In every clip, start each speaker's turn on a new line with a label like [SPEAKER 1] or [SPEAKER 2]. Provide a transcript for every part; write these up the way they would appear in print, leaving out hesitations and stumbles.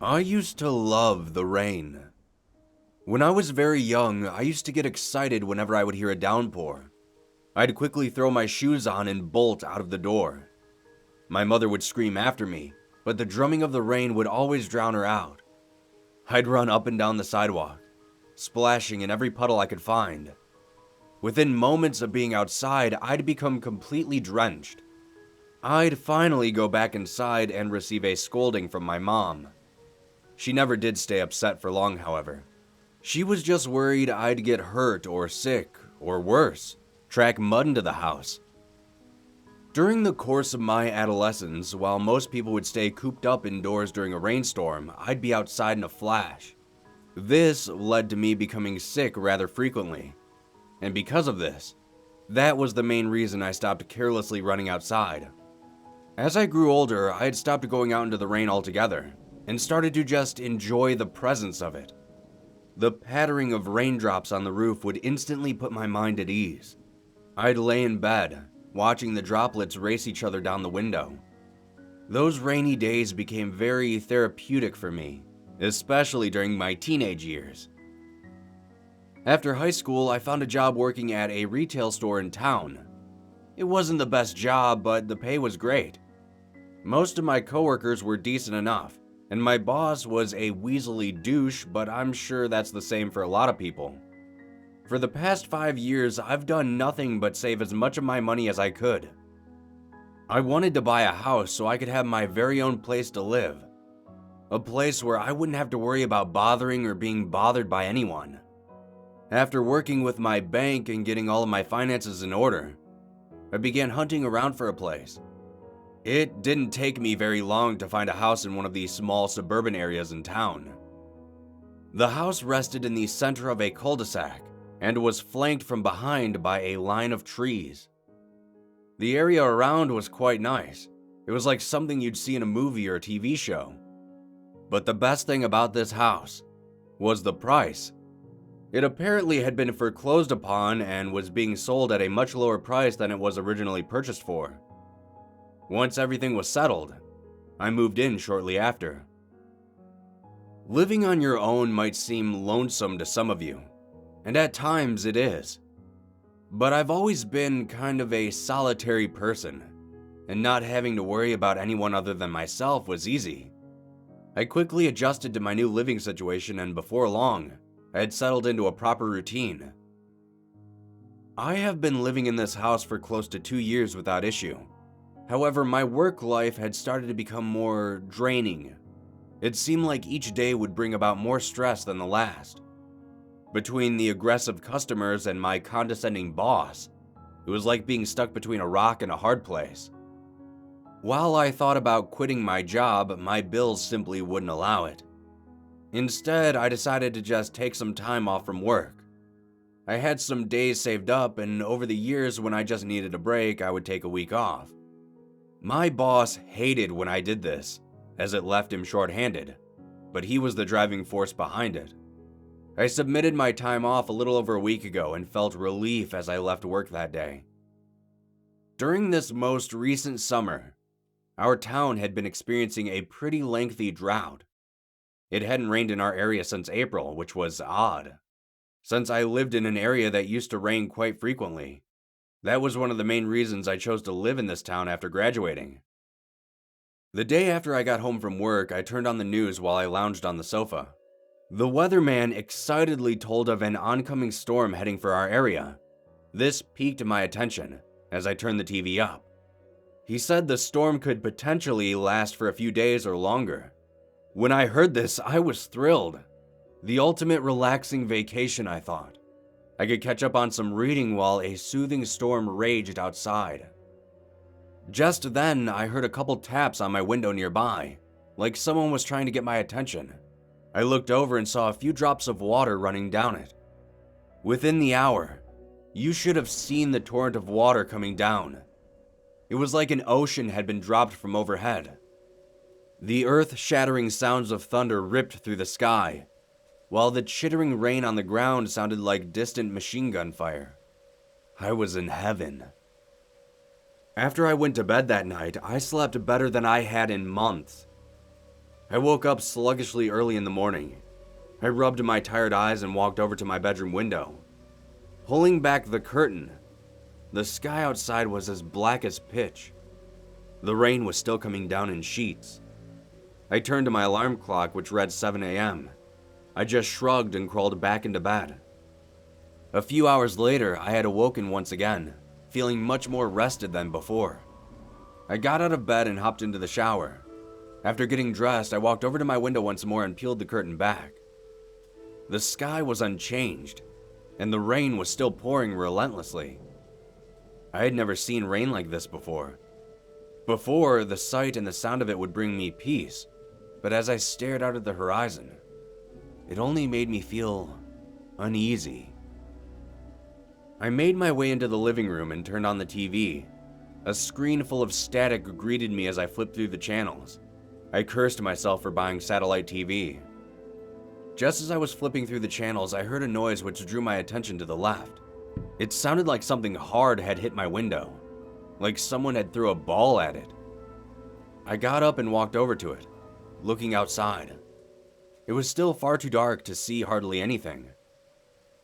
[SPEAKER 1] I used to love the rain. When I was very young, I used to get excited whenever I would hear a downpour. I'd quickly throw my shoes on and bolt out of the door. My mother would scream after me, but the drumming of the rain would always drown her out. I'd run up and down the sidewalk, splashing in every puddle I could find. Within moments of being outside, I'd become completely drenched. I'd finally go back inside and receive a scolding from my mom. She never did stay upset for long, however. She was just worried I'd get hurt or sick, or worse, track mud into the house. During the course of my adolescence, while most people would stay cooped up indoors during a rainstorm, I'd be outside in a flash. This led to me becoming sick rather frequently. And because of this, that was the main reason I stopped carelessly running outside. As I grew older, I had stopped going out into the rain altogether, and started to just enjoy the presence of it. The pattering of raindrops on the roof would instantly put my mind at ease. I'd lay in bed, watching the droplets race each other down the window. Those rainy days became very therapeutic for me, especially during my teenage years. After high school, I found a job working at a retail store in town. It wasn't the best job, but the pay was great. Most of my coworkers were decent enough, and my boss was a weaselly douche, but I'm sure that's the same for a lot of people. For the past 5 years, I've done nothing but save as much of my money as I could. I wanted to buy a house so I could have my very own place to live. A place where I wouldn't have to worry about bothering or being bothered by anyone. After working with my bank and getting all of my finances in order, I began hunting around for a place. It didn't take me very long to find a house in one of these small suburban areas in town. The house rested in the center of a cul-de-sac and was flanked from behind by a line of trees. The area around was quite nice. It was like something you'd see in a movie or a TV show. But the best thing about this house was the price. It apparently had been foreclosed upon and was being sold at a much lower price than it was originally purchased for. Once everything was settled, I moved in shortly after. Living on your own might seem lonesome to some of you, and at times it is. But I've always been kind of a solitary person, and not having to worry about anyone other than myself was easy. I quickly adjusted to my new living situation, and before long, I had settled into a proper routine. I have been living in this house for close to 2 years without issue. However, my work life had started to become more draining. It seemed like each day would bring about more stress than the last. Between the aggressive customers and my condescending boss, it was like being stuck between a rock and a hard place. While I thought about quitting my job, my bills simply wouldn't allow it. Instead, I decided to just take some time off from work. I had some days saved up, and over the years when I just needed a break, I would take a week off. My boss hated when I did this, as it left him short-handed, but he was the driving force behind it. I submitted my time off a little over a week ago and felt relief as I left work that day. During this most recent summer, our town had been experiencing a pretty lengthy drought. It hadn't rained in our area since April, which was odd, since I lived in an area that used to rain quite frequently. That was one of the main reasons I chose to live in this town after graduating. The day after I got home from work, I turned on the news while I lounged on the sofa. The weatherman excitedly told of an oncoming storm heading for our area. This piqued my attention as I turned the TV up. He said the storm could potentially last for a few days or longer. When I heard this, I was thrilled. The ultimate relaxing vacation, I thought. I could catch up on some reading while a soothing storm raged outside. Just then, I heard a couple taps on my window nearby, like someone was trying to get my attention. I looked over and saw a few drops of water running down it. Within the hour, you should have seen the torrent of water coming down. It was like an ocean had been dropped from overhead. The earth-shattering sounds of thunder ripped through the sky, while the chittering rain on the ground sounded like distant machine gun fire. I was in heaven. After I went to bed that night, I slept better than I had in months. I woke up sluggishly early in the morning. I rubbed my tired eyes and walked over to my bedroom window. Pulling back the curtain, the sky outside was as black as pitch. The rain was still coming down in sheets. I turned to my alarm clock, which read 7 a.m. I just shrugged and crawled back into bed. A few hours later, I had awoken once again, feeling much more rested than before. I got out of bed and hopped into the shower. After getting dressed, I walked over to my window once more and peeled the curtain back. The sky was unchanged, and the rain was still pouring relentlessly. I had never seen rain like this before. Before, the sight and the sound of it would bring me peace, but as I stared out at the horizon, it only made me feel uneasy. I made my way into the living room and turned on the TV. A screen full of static greeted me as I flipped through the channels. I cursed myself for buying satellite TV. Just as I was flipping through the channels, I heard a noise which drew my attention to the left. It sounded like something hard had hit my window, like someone had thrown a ball at it. I got up and walked over to it, looking outside. It was still far too dark to see hardly anything.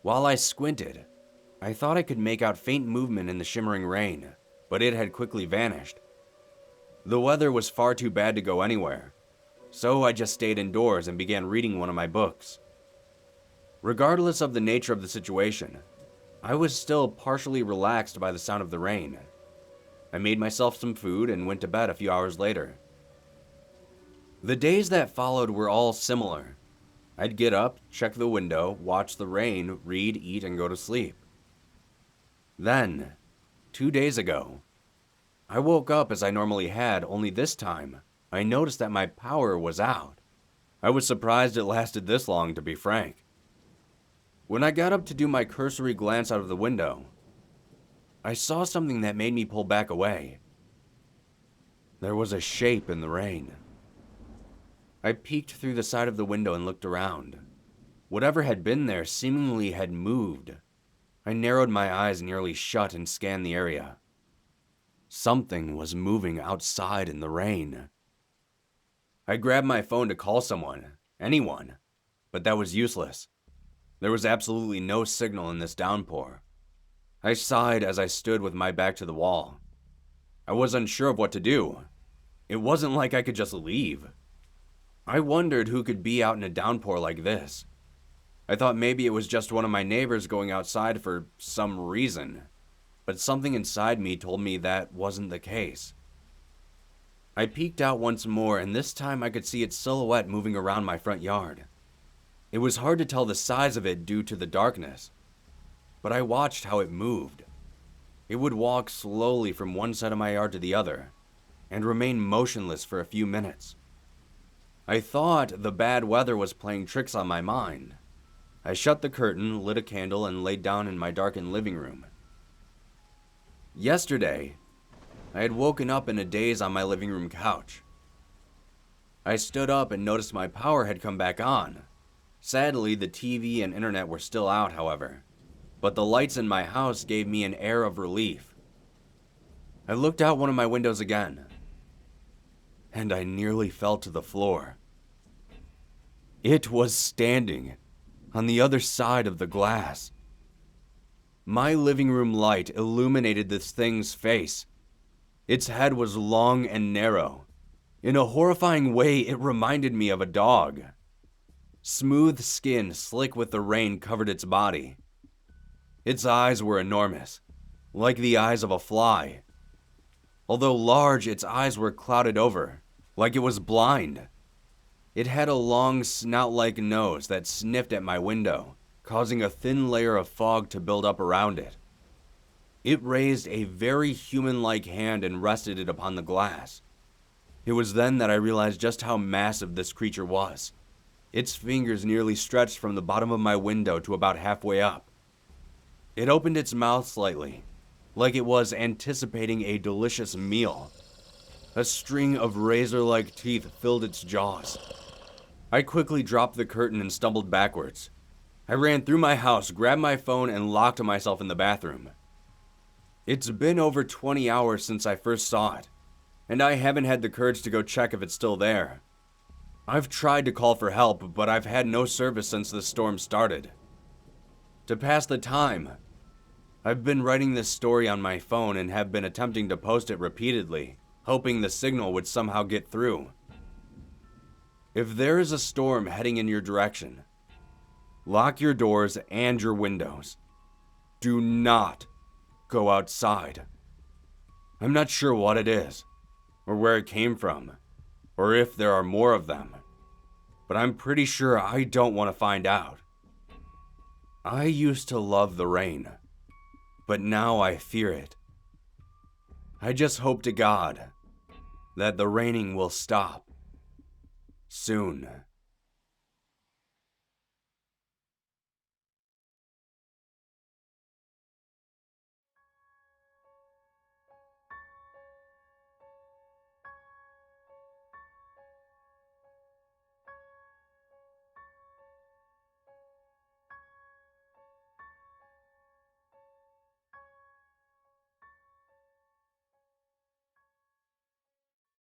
[SPEAKER 1] While I squinted, I thought I could make out faint movement in the shimmering rain, but it had quickly vanished. The weather was far too bad to go anywhere, so I just stayed indoors and began reading one of my books. Regardless of the nature of the situation, I was still partially relaxed by the sound of the rain. I made myself some food and went to bed a few hours later. The days that followed were all similar. I'd get up, check the window, watch the rain, read, eat, and go to sleep. Then, 2 days ago, I woke up as I normally had, only this time, I noticed that my power was out. I was surprised it lasted this long, to be frank. When I got up to do my cursory glance out of the window, I saw something that made me pull back away. There was a shape in the rain. I peeked through the side of the window and looked around. Whatever had been there seemingly had moved. I narrowed my eyes nearly shut and scanned the area. Something was moving outside in the rain. I grabbed my phone to call someone, anyone, but that was useless. There was absolutely no signal in this downpour. I sighed as I stood with my back to the wall. I was unsure of what to do. It wasn't like I could just leave. I wondered who could be out in a downpour like this. I thought maybe it was just one of my neighbors going outside for some reason, but something inside me told me that wasn't the case. I peeked out once more, and this time I could see its silhouette moving around my front yard. It was hard to tell the size of it due to the darkness, but I watched how it moved. It would walk slowly from one side of my yard to the other, and remain motionless for a few minutes. I thought the bad weather was playing tricks on my mind. I shut the curtain, lit a candle, and laid down in my darkened living room. Yesterday, I had woken up in a daze on my living room couch. I stood up and noticed my power had come back on. Sadly, the TV and internet were still out, however, but the lights in my house gave me an air of relief. I looked out one of my windows again, and I nearly fell to the floor. It was standing on the other side of the glass. My living room light illuminated this thing's face. Its head was long and narrow. In a horrifying way, it reminded me of a dog. Smooth skin, slick with the rain, covered its body. Its eyes were enormous, like the eyes of a fly. Although large, its eyes were clouded over, like it was blind. It had a long snout-like nose that sniffed at my window, causing a thin layer of fog to build up around it. It raised a very human-like hand and rested it upon the glass. It was then that I realized just how massive this creature was. Its fingers nearly stretched from the bottom of my window to about halfway up. It opened its mouth slightly, like it was anticipating a delicious meal. A string of razor-like teeth filled its jaws. I quickly dropped the curtain and stumbled backwards. I ran through my house, grabbed my phone, and locked myself in the bathroom. It's been over 20 hours since I first saw it, and I haven't had the courage to go check if it's still there. I've tried to call for help, but I've had no service since the storm started. To pass the time, I've been writing this story on my phone and have been attempting to post it repeatedly, hoping the signal would somehow get through. If there is a storm heading in your direction, lock your doors and your windows. Do not go outside. I'm not sure what it is, or where it came from, or if there are more of them, but I'm pretty sure I don't want to find out. I used to love the rain, but now I fear it. I just hope to God that the raining will stop soon.